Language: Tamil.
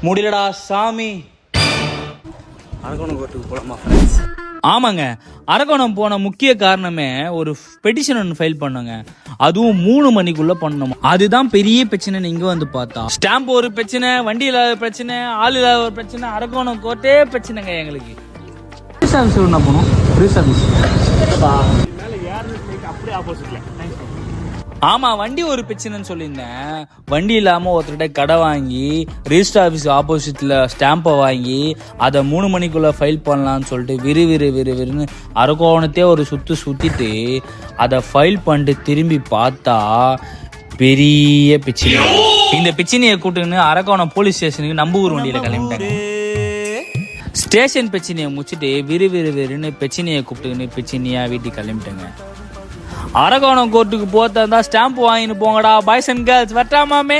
முடியலடா சாமி. அரக்கோணம் கோர்ட்டுக்கு போலாமா ஃப்ரெண்ட்ஸ்? ஆமாங்க, அரக்கோணம் போன முக்கிய காரணமே ஒரு பெட்டிஷன் ஒன்று ஃபைல் பண்ணுங்க. அதுவும் 3 மணிக்குள்ள பண்ணணும். அதுதான் பெரிய பிரச்சனை. இங்க வந்து பார்த்தா ஸ்டாம்ப் ஒரு பிரச்சனை, வண்டி இல்லாத பிரச்சனை, ஆள் இல்லாத ஒரு பிரச்சனை, அரக்கோணம் கோர்ட்டே பிரச்சனைங்க எங்களுக்கு. சர்வீஸ் என்ன போகணும்? ஃப்ரீ சர்வீஸ் ஆமா, வண்டி ஒரு பிரச்சனைன்னு சொல்லியிருந்தேன். வண்டி இல்லாம ஒருத்தர்கிட்ட கடை வாங்கி ரிஜிஸ்டர் ஆஃபீஸ் ஆப்போசிட்ல ஸ்டாம்பை வாங்கி அதை 3 மணிக்குள்ள ஃபைல் பண்ணலான்னு சொல்லிட்டு விறுவிறுன்னு அரக்கோணத்தே ஒரு சுத்திட்டு அதை ஃபைல் பண்ணிட்டு திரும்பி பார்த்தா பெரிய பிரச்சனை. இந்த பிரச்சனையை கூட்டுன்னு அரக்கோணம் போலீஸ் ஸ்டேஷனுக்கு நம்பூர் வண்டியில கிளம்பிட்டாங்க. ஸ்டேஷன் பிரச்சனையை முடிச்சுட்டு விறுவிறுன்னு பிரச்சனையை கூப்பிட்டுன்னு பிரச்சனையா வீட்டுக்கு கிளம்பிட்டாங்க. அரக்கோணம் கோர்ட்டுக்கு போத்தா ஸ்டாம்ப் வாங்கின்னு போங்கடா பாய்ஸ் அண்ட் கேர்ள்ஸ். வட்டாமாமே.